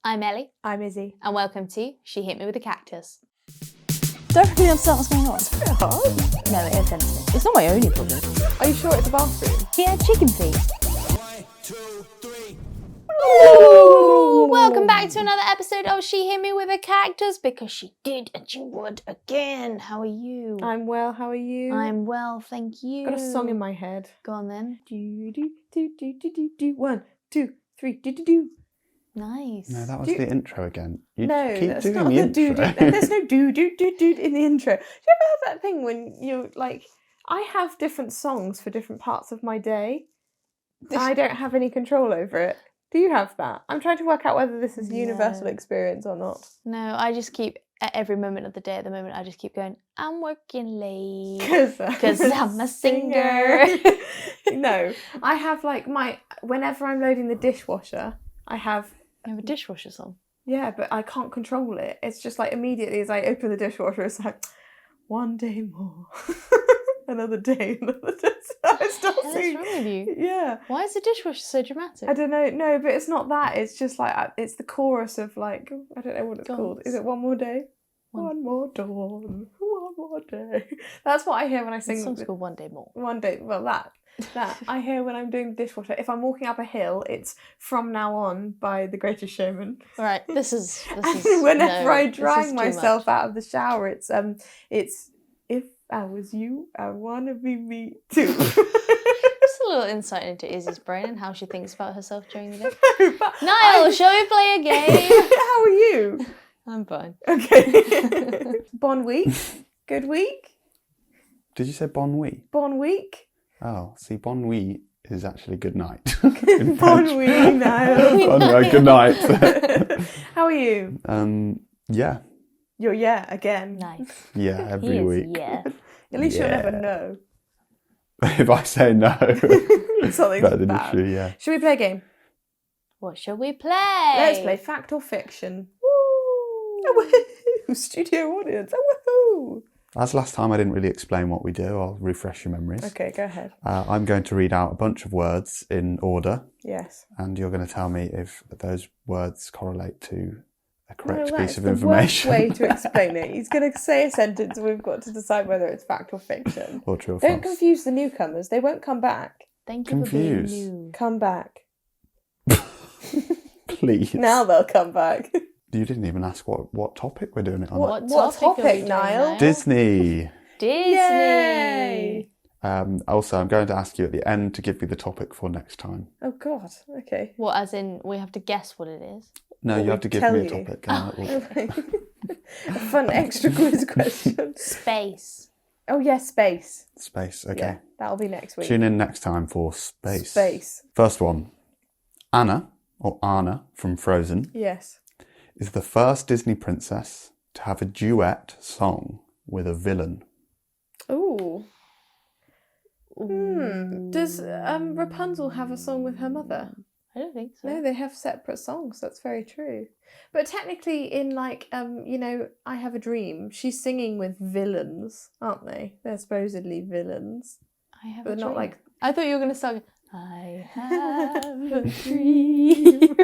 I'm Ellie. I'm Izzie. And welcome to She Hit Me With a Cactus. Don't really understand what's going on. It's a bit hard. No, it is sensitive. It's not my only problem. Are you sure it's a bathroom? He had chicken feet. 1, 2, 3. Ooh, welcome back to another episode of She Hit Me With a Cactus, because she did and she would again. How are you? I'm well, how are you? I'm well, thank you. I've got a song in my head. Go on then. Do, do, do, do, do, do, do. 1, 2, 3, do, do, do. Nice. No, that was the intro again. You No, keep that's doing not the the intro. do-do. There's no do-do-do-do in the intro. Do you ever have that thing when you, like, I have different songs for different parts of my day. I don't have any control over it. Do you have that? I'm trying to work out whether this is a universal experience or not. No, I just keep, at every moment of the day at the moment, I just keep going, I'm working late. Because I'm a singer. No, I have, like, whenever I'm loading the dishwasher, I have... You have a dishwasher song? Yeah, but I can't control it. It's just like immediately as I open the dishwasher, it's like, one day more. Another day, another day. I start What's singing. wrong with you? Yeah. Why is the dishwasher so dramatic? I don't know. No, but it's not that. It's just like, it's the chorus of like, I don't know what it's called. Is it One More Day? One more dawn. One more day. That's what I hear when I sing. The song's called One Day More. One day. Well, that I hear when I'm doing the dishwasher. If I'm walking up a hill, it's From Now On by The Greatest Showman. All right, this is And whenever I this is drag too myself much. out of the shower, it's If I was you, I wanna be me too. Just a little insight into Izzie's brain and how she thinks about herself during the day. Niall, shall we play a game? How are you? I'm fine. Okay. Bon week. Good week. Did you say bon nuit? Bon week. Oh, see, bon nuit is actually good night. Bon week now. Oh no, good night. How are you? Yeah, You're again. Nice. yeah, He every is, week. yeah. At least you'll never Yeah. know. If I say no, Something's better than bad. true. Yeah. Should we play a game? What shall we play? Let's play fact or fiction. Woo! Woohoo! Studio audience. Woohoo! As last time, I didn't really explain what we do. I'll refresh your memories. Okay, go ahead. I'm going to read out a bunch of words in order, Yes. and you're going to tell me if those words correlate to a correct No, piece that's of the information. worst way to explain it. He's going to say a sentence and we've got to decide whether it's fact or fiction. or true or Don't false. confuse the newcomers. They won't come back. Thank you Confused. for being new. Come back. Please. Now they'll come back. You didn't even ask what topic we're doing it on. What What topic are we topic, doing, Niall? Disney. Disney. Yay! Also, I'm going to ask you at the end to give me the topic for next time. Oh, God. Okay. What, as in we have to guess what it is? No, What you have to we give tell me a you. topic. And A fun extra quiz question. Space. Oh, yeah, space. Space, okay. Yeah, that'll be next week. Tune in next time for space. Space. First one. Anna, or Anna from Frozen, Yes. is the first Disney princess to have a duet song with a villain. Ooh. Does Rapunzel have a song with her mother? I don't think so. No, they have separate songs. That's very true. But technically, in like, I Have a Dream, she's singing with villains, aren't they? They're supposedly villains. I have But a not dream. like- I thought you were going to start. I have a dream.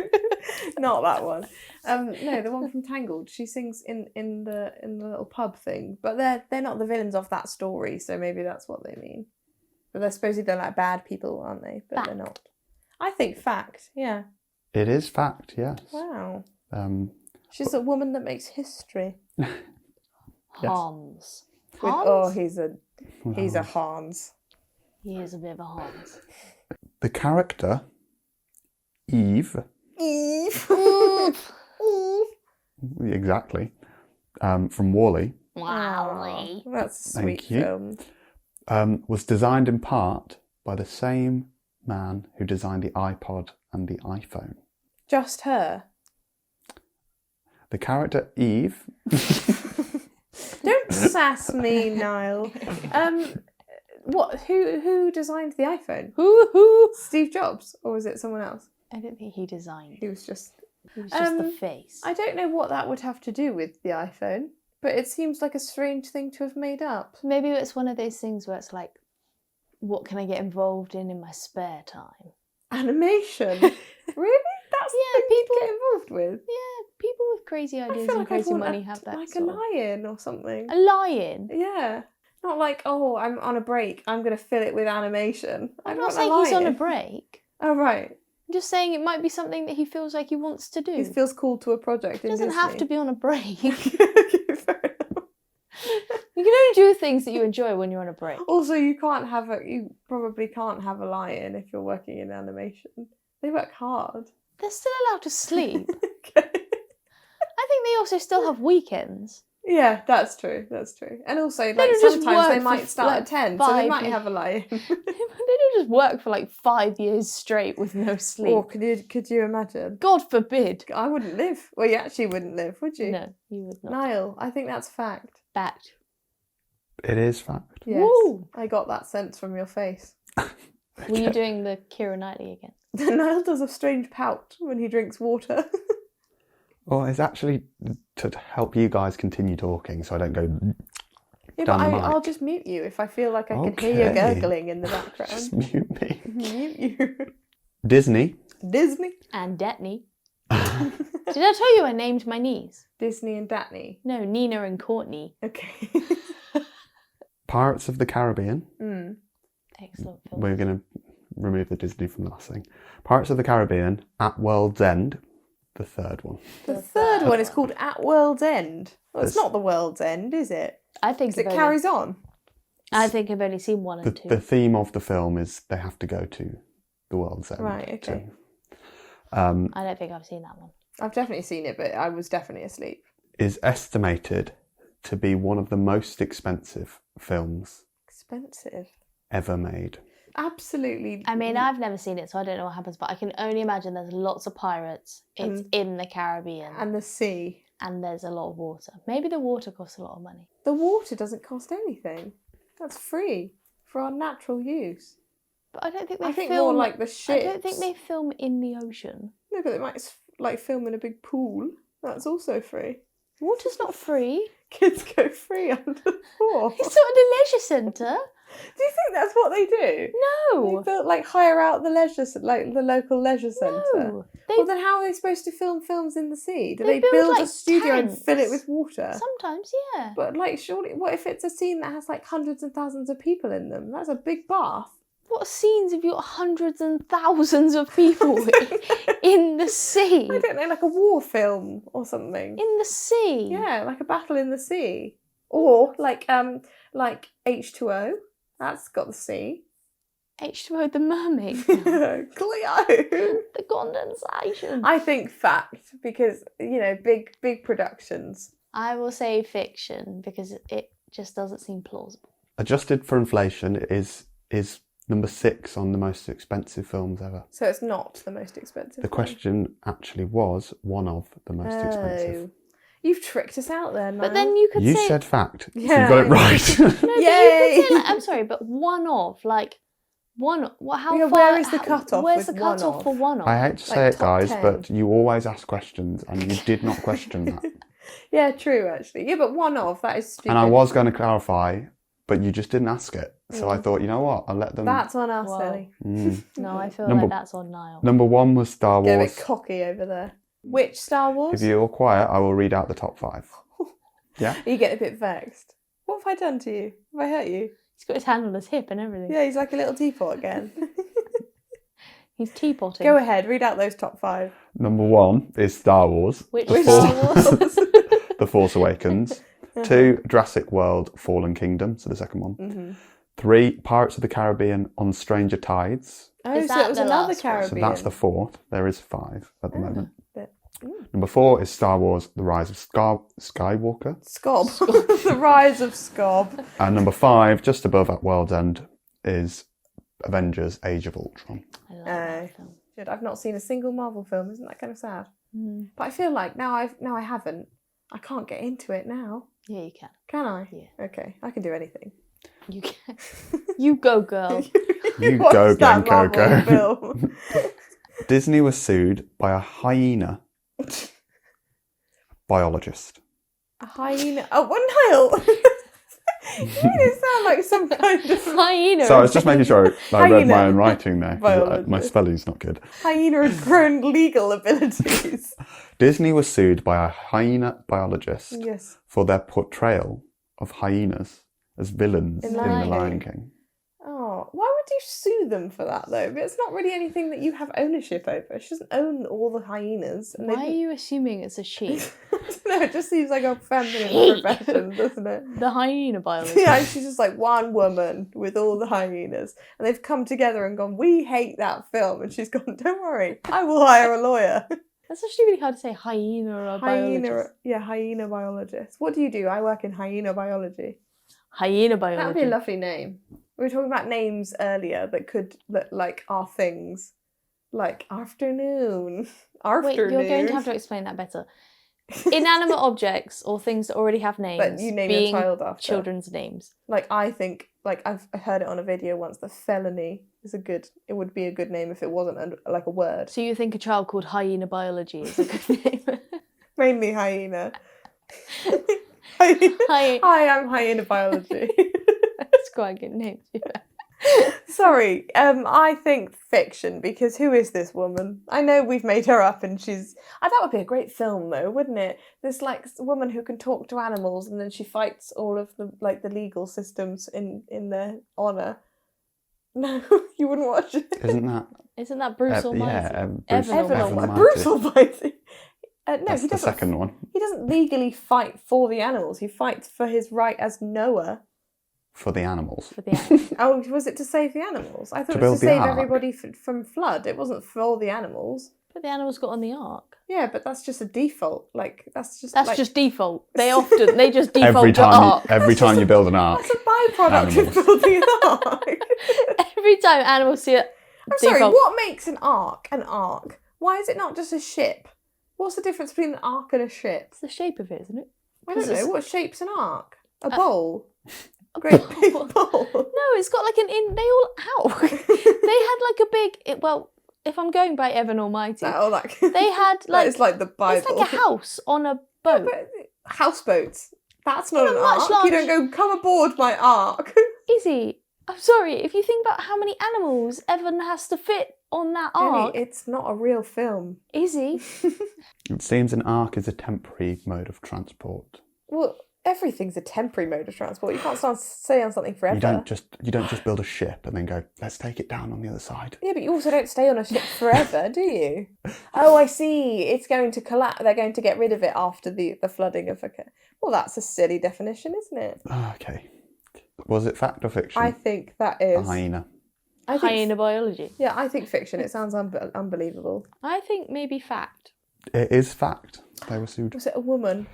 Not that one. No, the one from Tangled. She sings in the little pub thing. But they're not the villains of that story, so maybe that's what they mean. But they're supposedly they're like bad people, aren't they? But they're not. I think fact. Yeah. It is fact, yes. Wow. She's She's a woman that makes history. Hans. With, Hans? oh, he's a Hans. He is a bit of a Hans. The character Eve, Eve. exactly, from WALL-E, Wowie. That's a Thank sweet you. film. was designed in part by the same man who designed the iPod and the iPhone. Just her. The character Eve, Don't sass me, Niall. What? Who designed the iPhone? Who? Steve Jobs, or was it someone else? I don't think he designed. He was just. He was just the face. I don't know what that would have to do with the iPhone, but it seems like a strange thing to have made up. Maybe it's one of those things where it's like, what can I get involved in my spare time? Animation. Really? That's the thing people to get involved with. crazy I ideas feel and like I'd crazy want money have that like sort a of- lion or something. A lion? Yeah. Not like, oh, I'm on a break, I'm going to fill it with animation. I'm I'd not want saying he's on a lion. break. Oh, right. I'm just saying it might be something that he feels like he wants to do. He feels called to a project He in doesn't have to be on a break. You Okay, fair enough. can only do things that you enjoy when you're on a break. Also, you probably can't have a lion if you're working in animation. They work hard. They're still allowed to sleep. Okay. I think they also still have weekends. Yeah, that's true. That's true. And also, like don't just sometimes they work might for, start like, at 10, so they 5 might years. have a lion. They don't just work for like 5 years straight with no sleep. Or could you imagine? God forbid. I wouldn't live. Well, you actually wouldn't live, would you? No, you would not. Niall, I think that's fact. Fact. It is fact. Yes. Woo! I got that sense from your face. Were you doing the Keira Knightley again? Niall does a strange pout when he drinks water. Well, it's actually to help you guys continue talking so I don't go Yeah, down but the mic. I'll just mute you if I feel like I can hear you Okay. gurgling in the background. Just mute me. Mute you. Disney. Disney. And Datney. Did I tell you I named my niece? Disney and Datney. No, Nina and Courtney. Okay. Pirates of the Caribbean. Excellent film. We're going to remove the Disney from the last thing. Pirates of the Caribbean, At World's End, the third one. The third one is called At World's End. Well, it's This- not the World's End, is it? I think Because it I've carries on. I think I've only seen one and two. The theme of the film is they have to go to the world's end. Right, okay. I don't think I've seen that one. I've definitely seen it, but I was definitely asleep. Is estimated to be one of the most expensive films Expensive. ever made. Absolutely. I mean, I've never seen it, so I don't know what happens, but I can only imagine there's lots of pirates. It's in the Caribbean, And the sea. and there's a lot of water. Maybe the water costs a lot of money. The water doesn't cost anything. That's free for our natural use. But I don't think they I think film... more like the ships. I don't think they film in the ocean. No, but they might like film in a big pool. That's also free. Water's not free. Kids go free under the pool. It's not at a leisure centre. Do you think that's what they do? No. They built like hire out the the local leisure centre. No. Well, then how are they supposed to film films in the sea? Do They they build a like, studio and fill it tents. with water? Sometimes, yeah. But like, surely, what if it's a scene that has like hundreds and thousands of people in them? That's a big bath. What scenes have you got hundreds and thousands of people in the sea? I don't know, like a war film or something. In the sea? Yeah, like a battle in the sea, or like H2O. That's got the sea. H2O, the mermaid. Cleo. The condensation. I think fact, because big productions. I will say fiction because it just doesn't seem plausible. Adjusted for inflation, it is number 6 on the most expensive films ever. So it's not the most expensive. The question actually was one of the most expensive. You've tricked us out there, Niall. But then you could You say... said fact. So Yeah. you got it right. No, but you Yay! could say, I'm sorry, but one of, how Yeah, far... where is the cutoff Where's with the cutoff one for of? one of? I hate to say Like it, top guys, 10. but you always ask questions and you did not question that. Yeah, true, actually. Yeah, but one of, that is stupid. And I was going to clarify, but you just didn't ask it. So I thought, you know what? I'll let them... That's on us, Wow. Ellie. No, I feel Number- like that's on Niall. Number 1 was Star Get a Wars. bit cocky over there. Which Star Wars? If you're quiet, I will read out the top 5. Yeah? You get a bit vexed. What have I done to you? Have I hurt you? He's got his hand on his hip and everything. Yeah, he's like a little teapot again. He's teapotting. Go ahead, read out those top 5. Number 1 is Star Wars. Which Which Star Star Wars? Wars? The Force Awakens. 2, Jurassic World, Fallen Kingdom, so the second one. 3, Pirates of the Caribbean on Stranger Tides. Oh, Is so that it was the another last one? Caribbean. So that's the 4th. There is 5 at the moment. But- Number 4 is Star Wars, The Rise of Skywalker. Scob. The Rise of Scob. And number 5, just above at World's End, is Avengers, Age of Ultron. I love that film. Shit, I've not seen a single Marvel film. Isn't that kind of sad? But I feel like now I haven't. I can't get into it now. Yeah, you can. Can I? Yeah. Okay, I can do anything. You can. You go, girl. You Watch go, that gang, go, Marvel go. film. Disney was sued by a hyena biologist. A hyena. Oh, what, Niall? You made it sound like some kind of Hyena. So I was just making sure I read my Hyena own writing there. 'Cause biologist. my spelling's not good. hyena has grown legal abilities. Disney was sued by a hyena biologist Yes. for their portrayal of hyenas as villains in The Lion King. Oh, why would you sue them for that though? But it's not really anything that you have ownership over. She doesn't own all the hyenas. And Why are you assuming it's a she? No, it just seems like a feminine profession, doesn't it? The hyena biologist. Yeah, she's just like one woman with all the hyenas. And they've come together and gone, we hate that film. And she's gone, don't worry, I will hire a lawyer. That's actually really hard to say, hyena or a biologist. Hyena biologist. What do you do? I work in hyena biology. Hyena That would biology. be a lovely name. We were talking about names earlier that like are things. Like afternoon. Wait, you're going to have to explain that better. Inanimate objects or things that already have names. But you name your being child after. children's names. Like I think, like I've heard it on a video once. The felony is it would be a good name if it wasn't like a word. So you think a child called hyena biology is a good name? Mainly hyena. Hi. Hi, I'm hyena biology. That's quite a good name. Sorry, I think fiction, because who is this woman? I know we've made her up and she's... that would be a great film though, wouldn't it? This like woman who can talk to animals and then she fights all of the the legal systems in their honour. No, you wouldn't watch it. Isn't that Bruce Almighty? Yeah, Bruce Evan Almighty. Bruce Almighty. No, That's he the doesn't. second one. He doesn't legally fight for the animals. He fights for his right as Noah. For the animals. For the animals. Oh, was it to save the animals? I thought To it was build to the save ark. everybody from flood. It wasn't for the animals. But the animals got on the ark. Yeah, but that's just a default. Like that's just Default. They just default Every to time, ark. every time you build an ark. That's a byproduct Animals. of building an ark. Every time animals see it. I'm sorry. What makes an ark an ark? Why is it not just a ship? What's the difference between an ark and a ship? It's the shape of it, isn't it? I don't know. What shape's an ark? A Uh, bowl. A great big bowl. No, it's got like an in. They all ow. They had like a big. Well, if I'm going by Evan Almighty, they had like it's like the Bible. it's like a house on a boat. But houseboats. That's not Yeah, an much ark. larger. You don't go, come aboard my ark. Izzy, I'm sorry. If you think about how many animals Evan has to fit on that ark, It's not a real film. Izzy. It seems an ark is a temporary mode of transport. Well, everything's a temporary mode of transport. You can't stay on something forever. You don't just build a ship and then go, let's take it down on the other side. Yeah, but you also don't stay on a ship forever, do you? Oh, I see. It's going to collapse. They're going to get rid of it after the flooding of Well, that's a silly definition, isn't it? Okay. Was it fact or fiction? I think that A is. hyena. I think, Hyena biology. yeah, I think fiction. It sounds unbelievable. I think maybe fact. It is fact. They were sued. Was it a woman?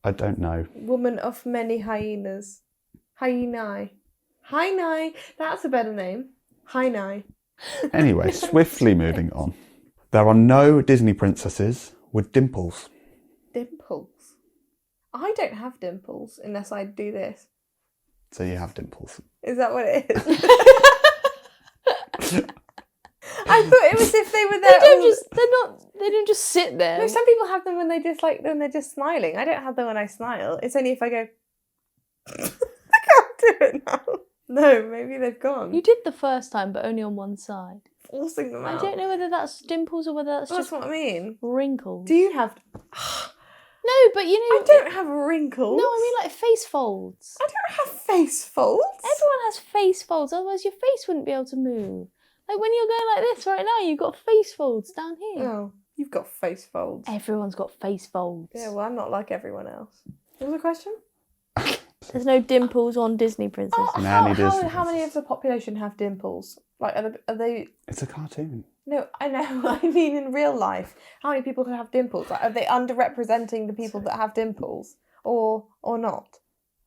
I don't know. Woman of many hyenas. Hyenae. Hyenae. That's a better name. Hyenae. Anyway, swiftly moving on. There are no Disney princesses with dimples. Dimples. I don't have dimples unless I do this. So you have dimples. Is that what it is? I thought it was if they were there. They don't just sit there. No, some people have them when they're just smiling. I don't have them when I smile. It's only if I go. I can't do it now. No, maybe they've gone. You did the first time, but only on one side. Forcing them out. I don't know whether that's dimples or whether that's That's just what I mean. wrinkles. Do you have? No, but you know. I don't have wrinkles. No, I mean like face folds. I don't have face folds. Everyone has face folds, otherwise your face wouldn't be able to move. Like when you're going like this right now, you've got face folds down here. Oh, you've got face folds. Everyone's got face folds. Yeah, well, I'm not like everyone else. What was the question? There's no dimples on Disney princesses. How many of the population have dimples? Like, are they? It's a cartoon. No, I know. I mean, in real life, how many people have dimples? Like, are they underrepresenting the people that have dimples, or not?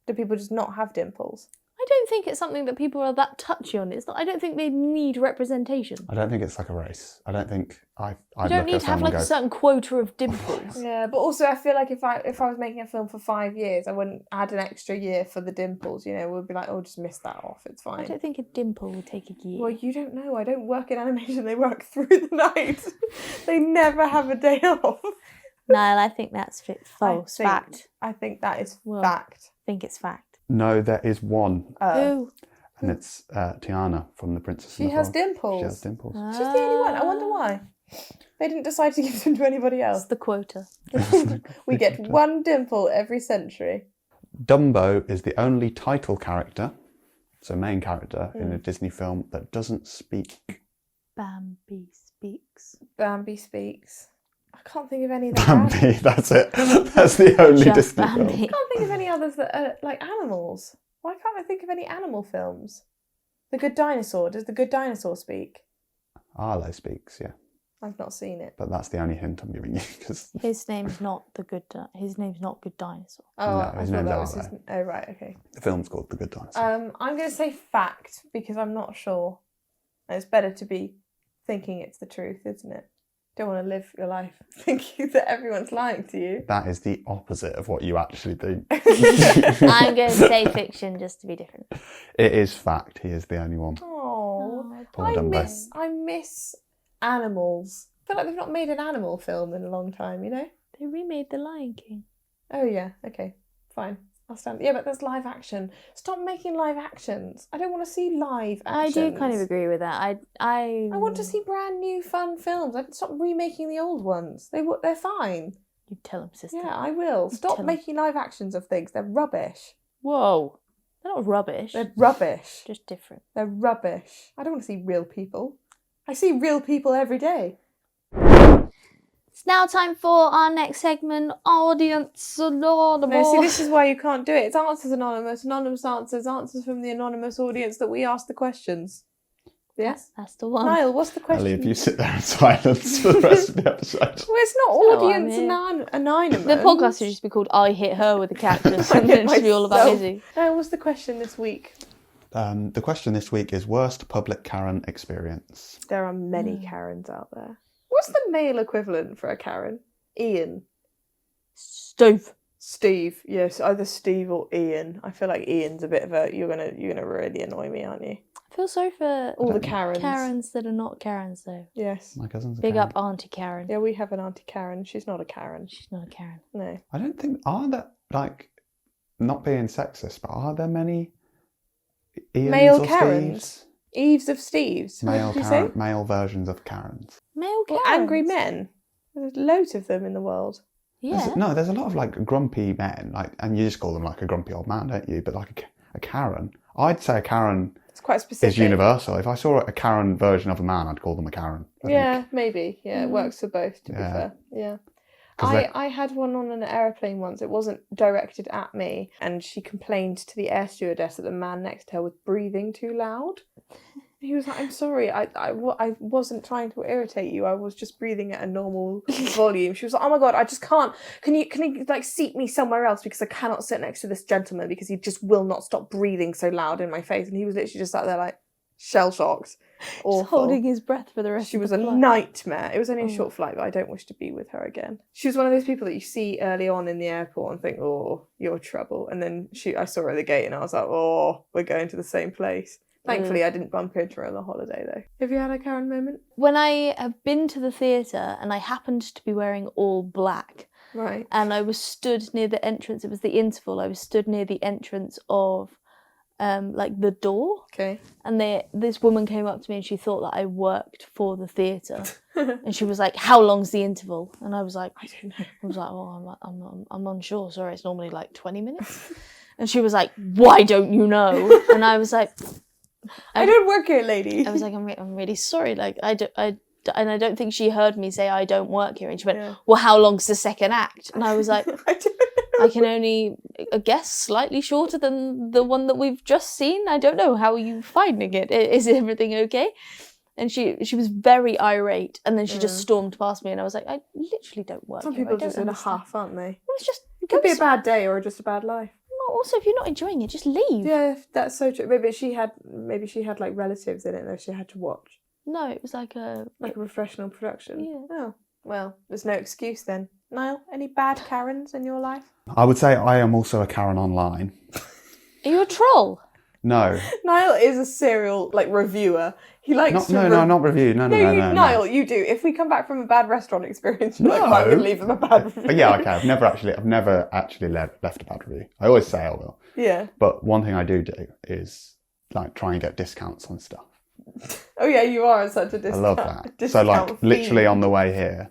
Do people just not have dimples? I don't think it's something that people are that touchy on. It's not. I don't think they need representation. I don't think it's like a race. I don't think I'd You don't look need at to have someone like and a go, certain quota of dimples. Yeah, but also I feel like if I was making a film for 5 years, I wouldn't add an extra year for the dimples. You know, we'd be like, oh, just miss that off. It's I fine. don't think a dimple would take a year. Well, you don't know. I don't work in animation. They work through the night. They never have a day off. No, I think that's false. Fact. I think that is Well, fact. I think it's fact. No, there is one, Who? and it's Tiana from The Princess She and the has Frog. dimples. She has dimples. She's the only one. I wonder why. They didn't decide to give them to anybody It's else. the quota. We get one dimple every century. Dumbo is the only title character, so main character, in a Disney film that doesn't speak. Bambi speaks. Bambi speaks. I can't think of any that Bambi, that's it. That's the only Just Disney Bambi. film. I can't think of any others that are like animals. Why can't I think of any animal films? The Good Dinosaur. Does The Good Dinosaur speak? Arlo speaks, yeah. I've not seen it. But that's the only hint I'm giving you. Cause His name's not His name's not Good Dinosaur. Oh, No, I his thought name's that was his. Arlo. Oh, right, okay. the film's called The Good Dinosaur. I'm going to say fact because I'm not sure. And it's better to be thinking it's the truth, isn't it? Don't want to live your life thinking that everyone's lying to you. That is the opposite of what you actually think. I'm going to say fiction just to be different. It is fact. He is the only one. Oh, Poor Dumbo. I miss animals. I feel like they've not made an animal film in a long time, you know? They remade The Lion King. Oh yeah, okay, fine. I'll stand. Yeah, but there's live action. Stop making live actions. I don't want to see live actions. I do kind of agree with that. I I want to see brand new fun films. Stop remaking the old ones. They're fine. You tell him, sister. Yeah, I will. Stop tell 'em. making live actions of things. They're rubbish. Whoa. They're not rubbish. They're rubbish. just different. They're rubbish. I don't want to see real people. I see real people every day. It's now time for our next segment, Audience Anonymous. No, see, this is why you can't do it. It's Answers Anonymous, anonymous answers from the anonymous audience that we ask the questions. Yes? That's the one. Niall, what's the question? Ellie, if you sit there in silence for the rest of the episode. Well, it's not what I audience mean. anonymous. The podcast would just be called I Hit Her with a Cactus, I and hit then it'd be all about myself. Izzy. No, what's the question this week? The question this week is worst public Karen experience. There are many Karens out there. What's the male equivalent for a Karen? Ian. Steve. Yes, either Steve or Ian. I feel like Ian's a bit of a you're gonna really annoy me, aren't you? I feel sorry for All the Karens. Karens that are not Karens, though. Yes. My cousin's a Big Karen. up Auntie Karen. Yeah, we have an Auntie Karen. She's not a Karen. She's not a Karen. No. I don't think, are there, like, not being sexist, but are there many Ians Male or Karens? Steves? Eves of Steves. Male, What did you Karen, say? male versions of Karens. Male Or Karens. angry men. There's loads of them in the world. Yeah. No, there's a lot of, like, grumpy men, like, and you just call them, like, a grumpy old man, don't you? But, like, a Karen, I'd say a Karen It's quite specific. is universal. If I saw a Karen version of a man, I'd call them a Karen. I think. Yeah, maybe. Yeah, it works for both, to be Yeah. fair. Yeah. 'Cause I had one on an aeroplane once. It wasn't directed at me, and she complained to the air stewardess that the man next to her was breathing too loud. He was like, "I'm sorry, I wasn't trying to irritate you. I was just breathing at a normal volume." She was like, "Oh my god, I just can't. Can you like seat me somewhere else because I cannot sit next to this gentleman because he just will not stop breathing so loud in my face." And he was literally just sat there like shell shocked, awful. Just holding his breath for the rest She of was the a flight. nightmare. It was only a short flight, but I don't wish to be with her again. She was one of those people that you see early on in the airport and think, "Oh, you're trouble." And then I saw her at the gate and I was like, "Oh, we're going to the same place." Thankfully, I didn't bump into her on the holiday, though. Have you had a Karen moment? When I have been to the theatre and I happened to be wearing all black, Right. and I was stood near the entrance, it was the interval, I was stood near the entrance of like the door, Okay. and this woman came up to me and she thought that I worked for the theatre, and she was like, "How long's the interval?" And I was like, I don't know. I was like, "Oh, I'm unsure. Sorry, it's normally like 20 minutes." And she was like, "Why don't you know?" And I was like, I don't work here, lady. I was like, I'm really sorry. Like, and I don't think she heard me say I don't work here. And she went, Yeah. "Well, how long's the second act?" And I was like, I don't know. "I can only guess slightly shorter than the one that we've just seen. I don't know. How are you finding it? Is everything okay?" And she was very irate, and then she just stormed past me, and I was like, "I literally don't work Some here. people I don't just in a understand." huff, aren't they? Well, it's just It could be a bad day or just a bad life. Also, if you're not enjoying it, just leave. Yeah, that's so true. Maybe she had like relatives in it that she had to watch. No, it was like a professional production. Yeah. Oh, well, there's no excuse then. Niall, any bad Karens in your life? I would say I am also a Karen online. Are you a troll? No. Niall is a serial reviewer. He likes Not review. No. Niall, you do. If we come back from a bad restaurant experience, you're I'm going to leave them a bad review. Yeah, okay. I've never actually left a bad review. I always say I will. Yeah. But one thing I do is try and get discounts on stuff. Oh yeah, you are such a discount. I love that. So literally on the way here,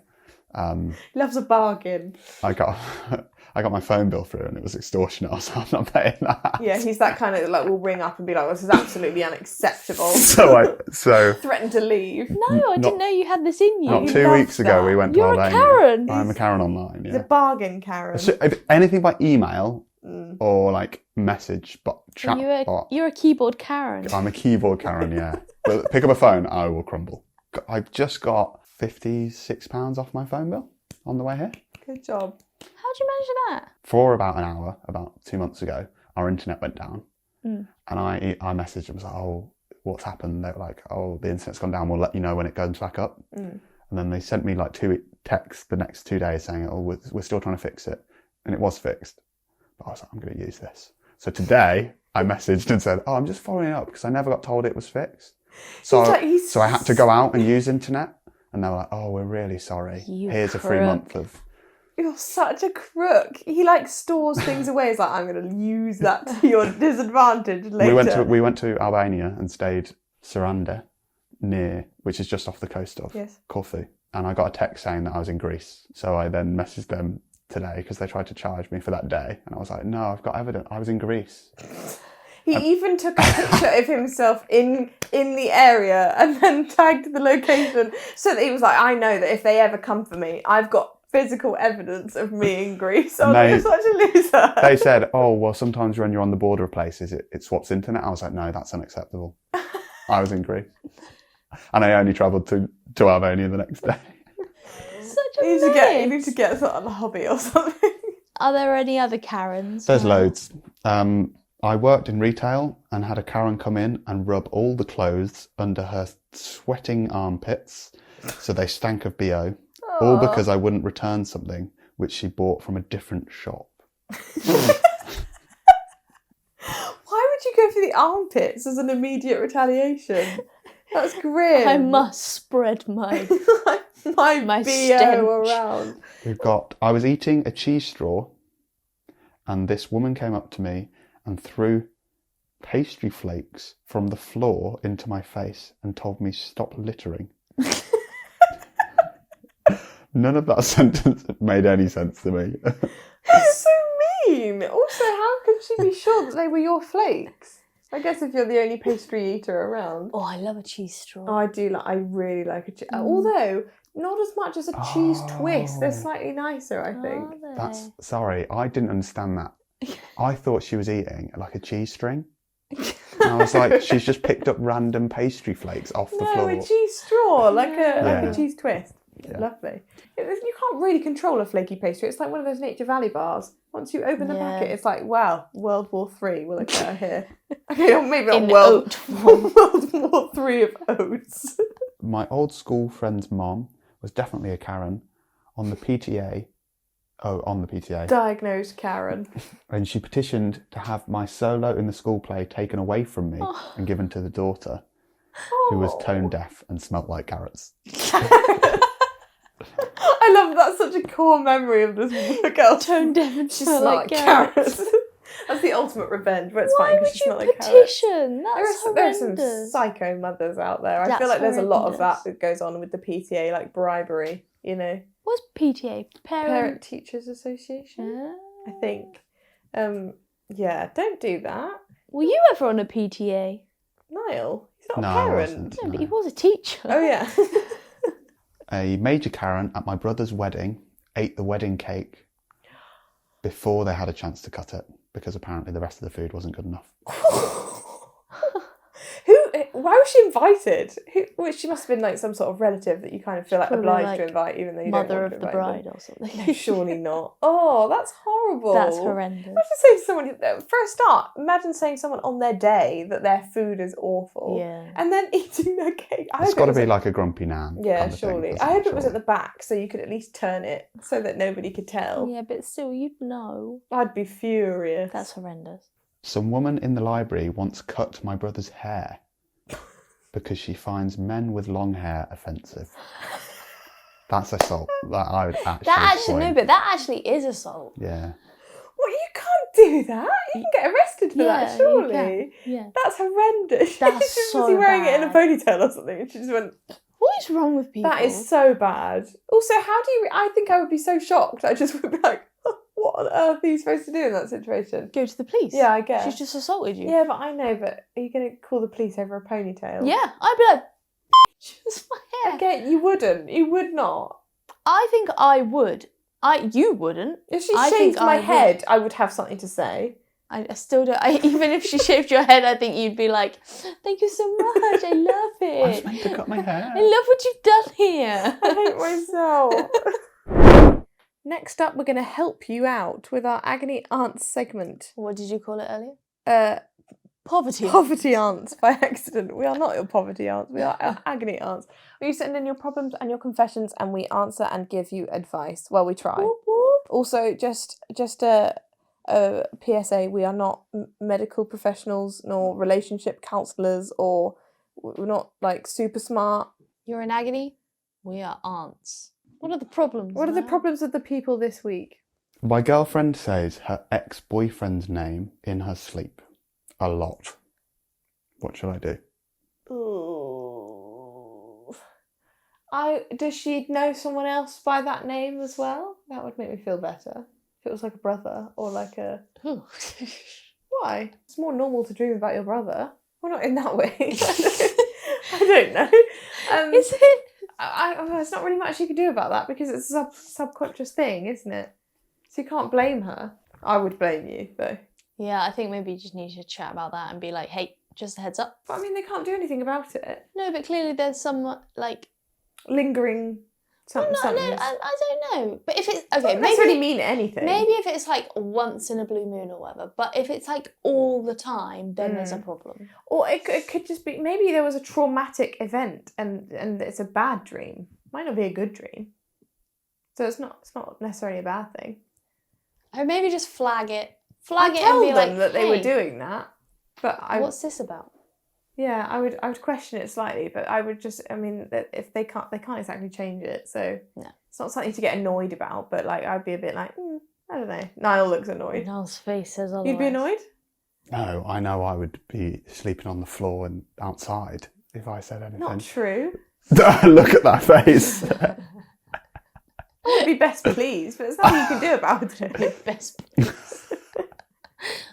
loves a bargain. I got my phone bill through and it was extortionate, so I'm not paying that. Yeah, he's that kind of will ring up and be like, "This is absolutely unacceptable." so threaten to leave. No, I didn't know you had this in you. Not 2 weeks ago, we went to You're Albania. a Karen. I'm a Karen online. Yeah. He's a bargain Karen. So if anything by email or message, but chat bot. You're a keyboard Karen. I'm a keyboard Karen. Yeah. But pick up a phone, I will crumble. I've just got £56 off my phone bill on the way here. Good job. How'd you manage that? For about an hour, about 2 months ago, our internet went down. And I messaged them, was like, "Oh, what's happened?" They were like, "Oh, the internet's gone down, we'll let you know when it goes back up." And then they sent me 2 texts the next 2 days saying, "Oh, we're still trying to fix it." And it was fixed. But I was like, I'm going to use this. So today I messaged and said, "Oh, I'm just following up because I never got told it was fixed." So I had to go out and use internet. And they were like, "Oh, we're really sorry. Here's a free month of..." You're such a crook. He stores things away. He's like, "I'm going to use that to your disadvantage later." We went to Albania and stayed Saranda, which is just off the coast of Corfu. And I got a text saying that I was in Greece. So I then messaged them today because they tried to charge me for that day. And I was like, "No, I've got evidence. I was in Greece." He even took a picture of himself in the area and then tagged the location so that he was like, "I know that if they ever come for me, I've got physical evidence of me in Greece." You're such a loser. They said, "Oh, well, sometimes when you're on the border of places, it swaps internet." I was like, "No, that's unacceptable." I was in Greece. And I only travelled to Albania the next day. Such a You need to get sort of a hobby or something. Are there any other Karens? There's loads. I worked in retail and had a Karen come in and rub all the clothes under her sweating armpits so they stank of BO. All because I wouldn't return something which she bought from a different shop. Why would you go for the armpits as an immediate retaliation? That's grim. I must spread my my BO around. I was eating a cheese straw and this woman came up to me and threw pastry flakes from the floor into my face and told me stop littering. None of that sentence made any sense to me. That's so mean. Also, how could she be sure that they were your flakes? I guess if you're the only pastry eater around. Oh, I love a cheese straw. Oh, I really like a cheese. Although, not as much as a cheese twist. They're slightly nicer, I think. Sorry, I didn't understand that. I thought she was eating a cheese string. And I was like, she's just picked up random pastry flakes off the floor. No, a cheese straw, like a cheese twist. Yeah. Lovely. You can't really control a flaky pastry. It's like one of those Nature Valley bars. Once you open the packet, it's like, wow, World War III will occur here. Okay, or maybe not World War III of oats. My old school friend's mom was definitely a Karen on the PTA. Oh, on the PTA. Diagnosed Karen. And she petitioned to have my solo in the school play taken away from me and given to the daughter, who was tone deaf and smelt like carrots. I love that's such a core memory of this girl. Tone deaf and smell like carrots. That's the ultimate revenge, but it's fine because she smelled like carrots. Petition? There's some psycho mothers out there. I feel like there's a lot of that goes on with the PTA, like bribery, What's PTA? Parent Teachers Association, I think. Yeah, don't do that. Were you ever on a PTA? Niall, he's not a I parent. wasn't, No, but he was a teacher. Oh, yeah. A major Karen at my brother's wedding ate the wedding cake before they had a chance to cut it because apparently the rest of the food wasn't good enough. Why was she invited? She must have been some sort of relative that you kind of feel obliged to invite, even though you don't want to invite mother of the bride or something. No, surely not. Oh, that's horrible. That's horrendous. I have to say to someone, for a start, imagine saying to someone on their day that their food is awful. Yeah. And then eating their cake. It's got to be like a grumpy nan. Yeah, kind of surely. thing, I hope it was at the back so you could at least turn it so that nobody could tell. Yeah, but still, you'd know. I'd be furious. That's horrendous. Some woman in the library once cut my brother's hair because she finds men with long hair offensive. That's assault. That I would actually. But that actually is assault. Yeah. What, you can't do that? You can get arrested for that, you surely. can. Yeah. That's horrendous. That's so Was he wearing it in a bad. ponytail or something? And she just went, What is wrong with people? that is so bad. Also, how do you... I think I would be so shocked. I just would be like, what on earth are you supposed to do in that situation? Go to the police. Yeah, I guess. She's just assaulted you. Yeah, but I know, but are you going to call the police over a ponytail? Yeah, I'd be like, just my hair. Okay, you wouldn't. You would not. I think I would. You wouldn't. If she I shaved think my I would. head, I would have something to say. I still don't. Even if she shaved your head, I think you'd be like, thank you so much. I love I was it. meant to cut my hair. I love what you've done here. I hate myself. Next up, we're going to help you out with our Agony Aunts segment. What did you call it earlier? Poverty. Poverty Aunts by accident. We are not your poverty aunts. We are our Agony Aunts. We send in your problems and your confessions, and we answer and give you advice. Well, we try. Whoop, whoop. Also, just a PSA: we are not medical professionals nor relationship counsellors, or we're not like super smart. You're in agony. We are aunts. What are the problems? What are the man? problems of the people this week? My girlfriend says her ex-boyfriend's name in her sleep. A lot. What should I do? Ooh. Does she know someone else by that name as well? That would make me feel better. If it was like a brother or like a... Why? It's more normal to dream about your brother. Well, not in that way. I don't know. Is it? There's not really much you can do about that because it's a subconscious thing, isn't it? So you can't blame her. I would blame you, though. Yeah, I think maybe you just need to chat about that and be like, hey, just a heads up. But I mean, they can't do anything about it. No, but clearly there's some, like... Lingering something. No, I don't know. But if it's... Okay, Doesn't maybe... necessarily mean anything. Maybe if it's like once in a blue moon or whatever, but if it's like all the time, then there's a problem. Or it could just be, maybe there was a traumatic event and it's a bad dream. Might not be a good dream. So it's not necessarily a bad thing. Or maybe just flag it. I Flag it tell and be them like, that they were "Hey, doing that. But what's this about? yeah, I would question it slightly, but I would just, I mean, that if they can't exactly change it, so No. it's not something to get annoyed about, but like I'd be a bit like, I don't know. Niall looks annoyed. Niall's face says otherwise. You'd be annoyed? No, I know I would be sleeping on the floor and outside if I said anything. Not true. Look at that face. I would be best pleased, but there's nothing you can do about it. Best place.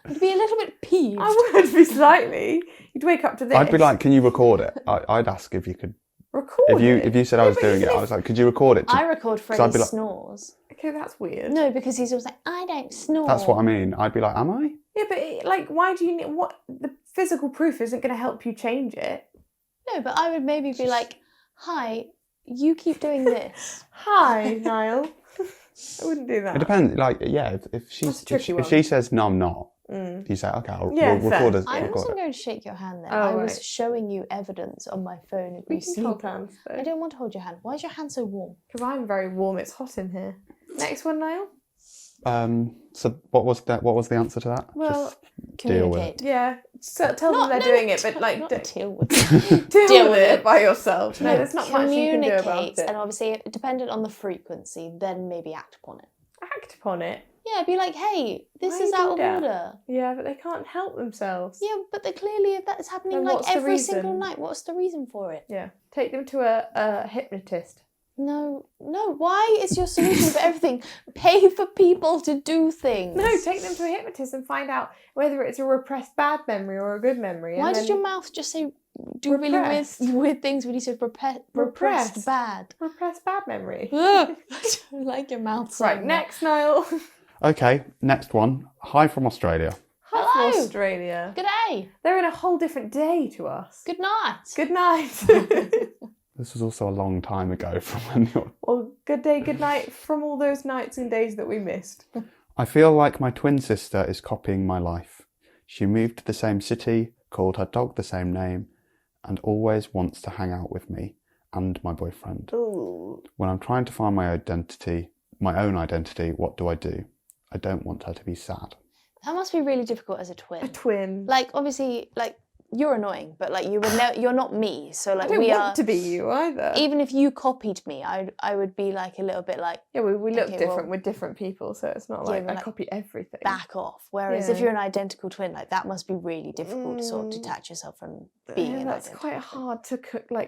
I'd be a little bit peeved. I would be slightly. You'd wake up to this. I'd be like, can you record it? I'd ask if you could. record it? If you said I was doing it, I was like, could you record it? I record I'd Freddie's be like- snores. Okay, that's weird. No, because he's always like, I don't snore. That's what I mean. I'd be like, am I? Yeah, but like, why do you need what? The physical proof isn't going to help you change it. No, but I would maybe be like, hi, you keep doing this. Hi, Niall. I wouldn't do that. It depends. Like, yeah, if That's a she's tricky if one. she says no, I'm not. You say, okay, Yeah, we'll fair. record it. I Record wasn't it. going to shake your hand there. Oh, I was right. showing you evidence on my phone of We you can hold sleeping. hands I though. don't want to hold your hand. Why is your hand so warm? Because I'm very warm. It's hot in here. Next one, Niall. So what was that? What was the answer to that? Well, Just deal with Communicate. it. yeah. So tell them they're doing it, but like, not don't deal with it. deal with with it it. by yourself. No, there's not much you can do about Communicate, it. and obviously, dependent on the frequency, then maybe act upon it. Act upon it. Yeah, be like, hey, this Why is do out of that? order. Yeah, but they can't help themselves. Yeah, but clearly if that's happening Then like what's the every single reason? night, what's the reason for it? Yeah. Take them to a hypnotist. No, why is your solution for everything pay for people to do things? No, take them to a hypnotist and find out whether it's a repressed bad memory or a good memory. Why and did then your mouth just say do Repressed. really weird things when you said repressed Repressed. bad? repressed bad memory? Ugh, I don't like your mouth so Right, much. next, Niall. Okay, next one. Hi from Australia. Hi from Hello. Australia. Good day. They're in a whole different day to us. Good night. Good night. This was also a long time ago from when you're... Well, good day, good night from all those nights and days that we missed. I feel like my twin sister is copying my life. She moved to the same city, called her dog the same name, and always wants to hang out with me and my boyfriend. Ooh. When I'm trying to find my own identity, what do? I don't want her to be sad. That must be really difficult as a twin. A twin. Like, obviously, like, you're annoying, but like, you're not me. So like, I don't we want are. to be you either. Even if you copied me, I would be like a little bit like, Yeah, we look Okay, different. well- We're different people, so it's not Yeah, like but, I like, copy everything. back off. Whereas if Yeah. you're an identical twin, like that must be really difficult to sort of detach yourself from being Yeah, an that's identical. quite hard to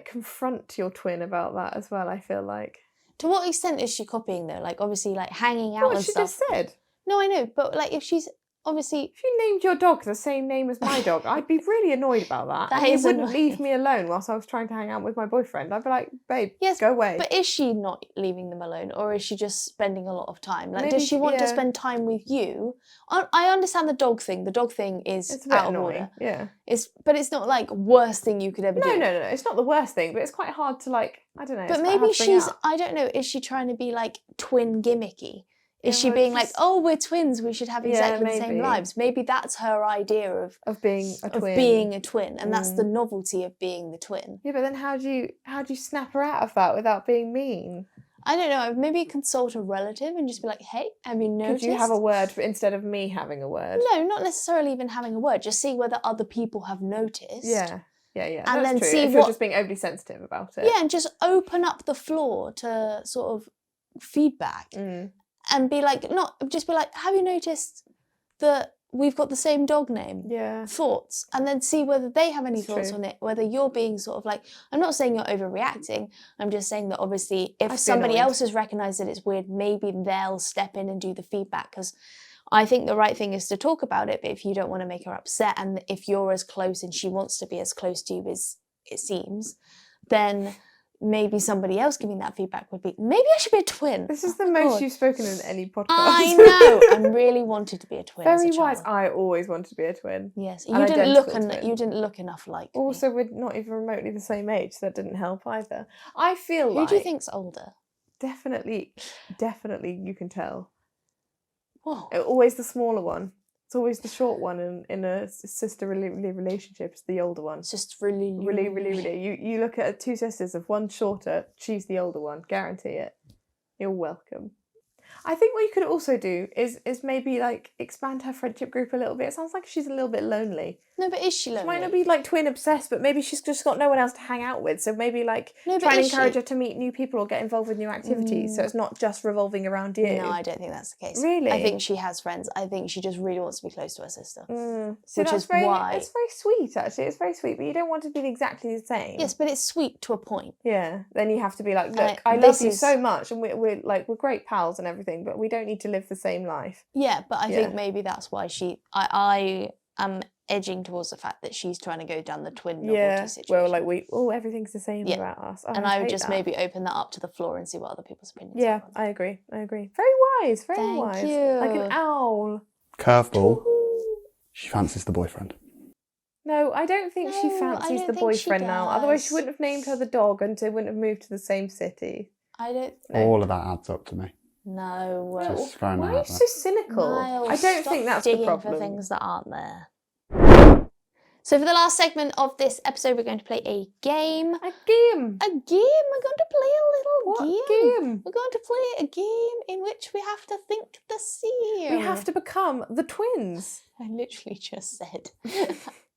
confront your twin about that as well. I feel like. To what extent is she copying though? Like obviously, like hanging out What and she stuff. just said. No, I know, but like if she's obviously. If you named your dog the same name as my dog, I'd be really annoyed about that. That and is you wouldn't annoying. leave me alone whilst I was trying to hang out with my boyfriend. I'd be like, babe, Yes, go away. But is she not leaving them alone, or is she just spending a lot of time? Like, Maybe does she want to yeah. spend time with you? I understand the dog thing. The dog thing is It's a bit out of annoying. order. Yeah. But it's not like worst thing you could ever No, do. no, no. It's not the worst thing, but it's quite hard to like. I don't know. But it's quite maybe hard to bring she's. up. I don't know. Is she trying to be like twin gimmicky? Is Yeah, she well, being it's like, just- oh, we're twins, we should have exactly the same maybe. lives? Maybe that's her idea of being a twin. being a twin, and that's the novelty of being the twin. Yeah, but then how do you snap her out of that without being mean? I don't know. Maybe consult a relative and just be like, hey, have you noticed? Could you have a word instead of me having a word? No, not necessarily even having a word. Just see whether other people have noticed. Yeah. And That's then true. see if you're what- just being overly sensitive about it. Yeah, and just open up the floor to sort of feedback and be like, just be like, have you noticed that we've got the same dog name? Yeah. Thoughts, and then see whether they have any It's thoughts true. on it, whether you're being sort of like, I'm not saying you're overreacting, I'm just saying that obviously if I'd be somebody annoyed. else has recognised that it's weird, maybe they'll step in and do the feedback, because I think the right thing is to talk about it, but if you don't want to make her upset, and if you're as close and she wants to be as close to you as it seems, then maybe somebody else giving that feedback would be, maybe I should be a twin. This is the Oh, most God. you've spoken in any podcast. I know. I really wanted to be a twin. as Very a wise. child. I always wanted to be a twin. Yes, An you didn't look identical twin. you didn't look enough like me. Also, we're not even remotely the same age, so that didn't help either. I feel Who like do you think's older? definitely you can tell. Whoa. Always the smaller one. It's always the short one in a sisterly relationship. It's the older one. It's just really. Really. You look at two sisters. If one's shorter, she's the older one. Guarantee it. You're welcome. I think what you could also do is maybe like expand her friendship group a little bit. It sounds like she's a little bit lonely. No, but is she lonely? She might not be like twin obsessed, but maybe she's just got no one else to hang out with. So maybe like No, but try and is encourage she? her to meet new people or get involved with new activities. So it's not just revolving around you. No, I don't think that's the case. Really? I think she has friends. I think she just really wants to be close to her sister. So Which that's is very, why- it's very sweet actually. It's very sweet, but you don't want to be exactly the same. Yes, but it's sweet to a point. Yeah. Then you have to be like, look, Like, I love this you is- so much, and we're great pals and everything, but we don't need to live the same life. Yeah, but I Yeah. think maybe that's why I am edging towards the fact that she's trying to go down the twin novelty situation. Well, like everything's the same Yeah. about us. Oh, and I would hate just that. maybe open that up to the floor and see what other people's opinions Yeah, are. I agree. Very wise. Very Thank wise. you. Like an owl. Curveball. She fancies the boyfriend. No, I don't think she No, I fancies don't the think she boyfriend now. Otherwise, she does. wouldn't have named her the dog and they wouldn't have moved to the same city. I don't. No. All of that adds up to me. No. Just throwing Why that are you out there. so cynical? Niall, I don't stop think that's the digging problem. for things that aren't there. So for the last segment of this episode, we're going to play a game. A game. A game. We're going to play a little What game. game? We're going to play a game in which we have to think the scene. We have to become the twins. I literally just said,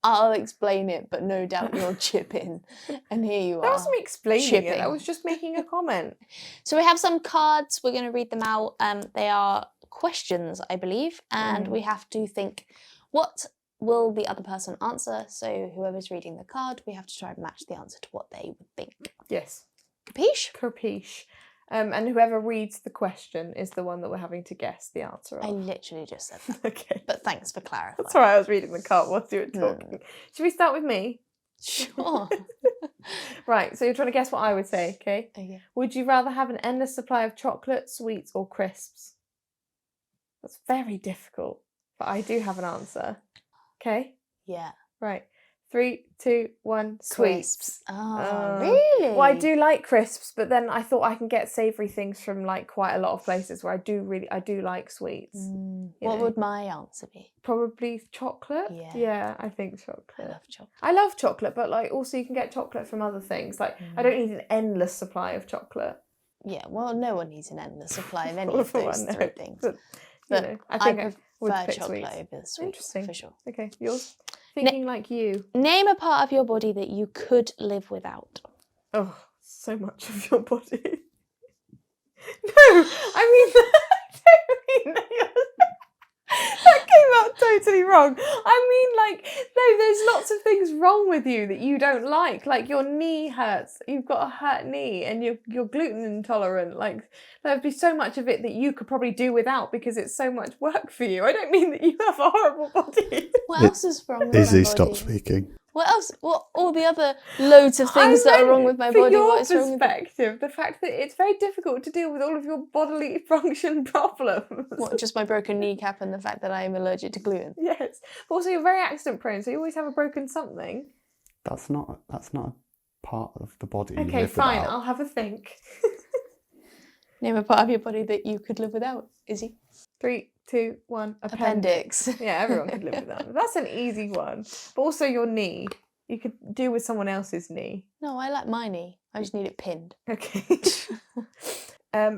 I'll explain it, but no doubt you'll chip in. And here you That are. wasn't me explaining it. chipping. I was just making a comment. So we have some cards. We're going to read them out. They are questions, I believe, and we have to think what will the other person answer. So whoever's reading the card, we have to try and match the answer to what they would think. Yes. Capiche? Capiche. And whoever reads the question is the one that we're having to guess the answer of. I literally just said that. Okay. But thanks for clarifying. That's all right. I was reading the card whilst you were talking. Should we start with me? Sure. Right. So you're trying to guess what I would say, okay? Okay. Would you rather have an endless supply of chocolate, sweets, or crisps? That's very difficult, but I do have an answer. Okay? Yeah. Right. 3, 2, 1, sweets. Crisps. Oh, really? Well, I do like crisps, but then I thought I can get savoury things from like quite a lot of places where I do like sweets. What know. would my answer be? Probably chocolate. Yeah. Yeah, I think I chocolate. love chocolate. I love chocolate, but like also you can get chocolate from other things. Like I don't need an endless supply of chocolate. Yeah, well, no one needs an endless supply of any All of for those one, no. three things. But, you But know, I think With Fur pick chocolate sweets. over the sweets. Interesting. For sure. Okay, yours. Thinking like you. Name a part of your body that you could live without. Oh, so much of your body. No, I mean, I don't mean that came out totally wrong. I mean, like, no, there's lots of things wrong with you that you don't like. Like, your knee hurts. You've got a hurt knee and you're gluten intolerant. Like, there'd be so much of it that you could probably do without because it's so much work for you. I don't mean that you have a horrible body. What else is wrong with Izzie, my stop body? speaking. What else? What all the other loads of things that are wrong with my body? Your What is wrong with perspective, the fact that it's very difficult to deal with all of your bodily function problems. what? Just my broken kneecap and the fact that I am allergic to gluten. Yes. But also, you're very accident prone, so you always have a broken something. That's not a part of the body. you Okay, live fine. without. I'll have a think. Name a part of your body that you could live without. Izzy? 3, 2, 1. Appendix. Yeah, everyone could live with that. That's an easy one. But also your knee. You could do with someone else's knee. No, I like my knee. I just need it pinned. Okay.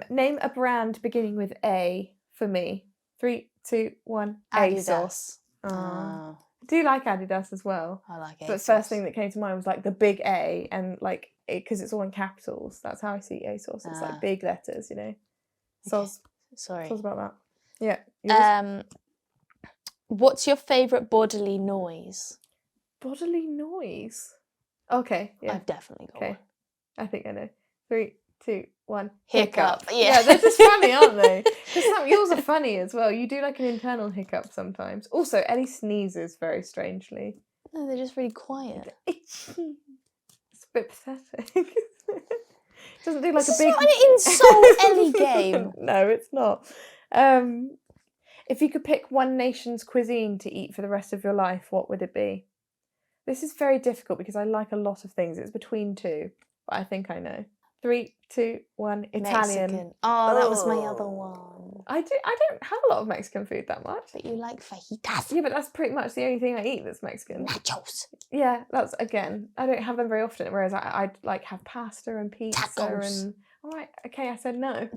Name a brand beginning with A for me. 3, 2, 1. ASOS. Adidas. I do like Adidas as well. I like it. But first thing that came to mind was like the big A and like because it's all in capitals. That's how I see ASOS. It's like big letters, you know. Soz. Sorry. Soz about that. Yeah. Yours? What's your favourite bodily noise? Bodily noise. Okay. Yeah. I've definitely got Okay. one. I think I know. 3, 2, 1. Hiccup. Yeah, they're just funny, aren't they? Yours are funny as well. You do like an internal hiccup sometimes. Also, Ellie sneezes very strangely. No, they're just really quiet. It's a bit pathetic. Doesn't do like This a big. is not an insult Ellie game. No, it's not. If you could pick one nation's cuisine to eat for the rest of your life, what would it be? This is very difficult because I like a lot of things. It's between two, but I think I know. 3, 2, 1. Italian. Mexican. Oh, that was my other one. I don't have a lot of Mexican food that much. But you like fajitas. Yeah, but that's pretty much the only thing I eat that's Mexican. Nachos. Yeah, that's again. I don't have them very often. Whereas I'd like have pasta and pizza Tacos. and. All right, okay, I said no.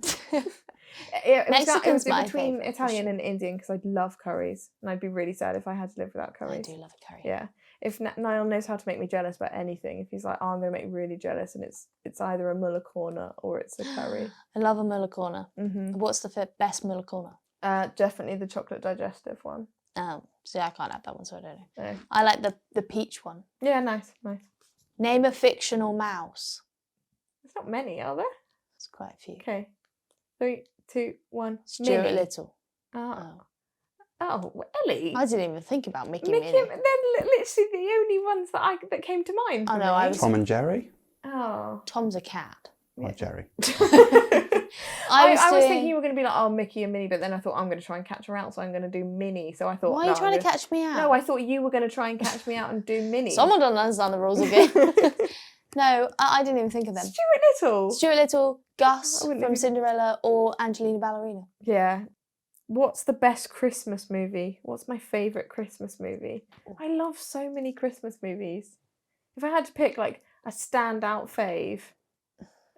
It Mexican's was my between favourite, for Italian sure. and Indian because I'd love curries and I'd be really sad if I had to live without I curries. do love a curry. Yeah, if Niall knows how to make me jealous about anything, if he's like, "Oh, I'm going to make you really jealous," and it's either a mulla corner or it's a curry. I love a mulla corner. Mm-hmm. What's the best mulla corner? Definitely the chocolate digestive one. See, I can't have that one, so I don't know. No. I like the peach one. Yeah, nice. Name a fictional mouse. There's not many, are there? There's quite a few. Okay, 3, 2, 1. Stuart Minnie. Little. Oh, Ellie. I didn't even think about Mickey Mickey, Minnie. they're literally the only ones that came to mind. Oh, for no, me. I was- Tom and Jerry. Oh. Tom's a cat. Or Jerry. I was thinking you were going to be like, oh, Mickey and Minnie, but then I thought I'm going to try and catch her out, so I'm going to do Minnie. So I thought, Why are no, you trying I'm to gonna- catch me out? No, I thought you were going to try and catch me out and do Minnie. Someone doesn't understand the rules again. No, I didn't even think of them. Stuart Little. Stuart Little, Gus I wouldn't from even- Cinderella, or Angelina Ballerina. Yeah. What's the best Christmas movie? What's my favourite Christmas movie? I love so many Christmas movies. If I had to pick like a standout fave,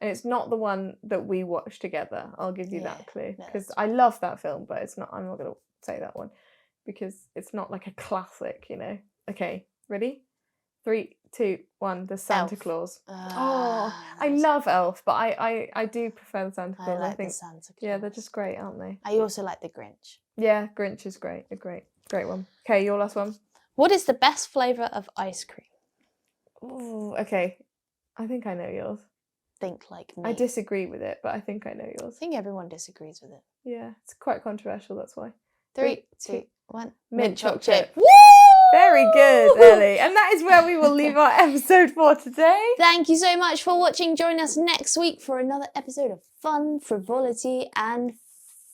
and it's not the one that we watched together, I'll give you that clue. no, Because I love that film, but it's not. I'm not going to say that one because it's not like a classic, you know. Okay, ready? 3, 2, 1. The Santa Elf. Claus. I love Elf, but I do prefer the Santa Claus. I like think the Santa Claus. yeah, they're just great, aren't they? I also like the Grinch. Yeah, Grinch is great. A great one. Okay, your last one. What is the best flavour of ice cream? Ooh, okay. I think I know yours. Think like me. I disagree with it, but I think I know I yours. think everyone disagrees with it. Yeah, it's quite controversial, that's why. 3, 2, 1. Mint choc chip. Woo! Very good, Ellie. And that is where we will leave our episode for today. Thank you so much for watching. Join us next week for another episode of fun, frivolity, and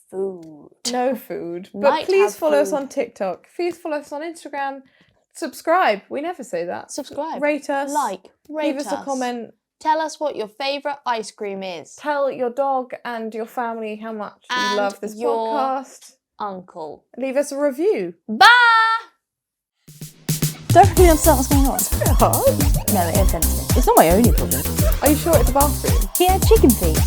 food. No food. But Might please have follow us food. on TikTok. Please follow us on Instagram. Subscribe. We never say that. Subscribe. Rate us. Rate Leave us a comment. Tell us what your favourite ice cream is. Tell your dog and your family how much you And love this your- podcast. Uncle. Leave us a review. Bye! Don't really understand what's going on. No, it offends me. It's not my only problem. Are you sure it's a bathroom? He had chicken feet.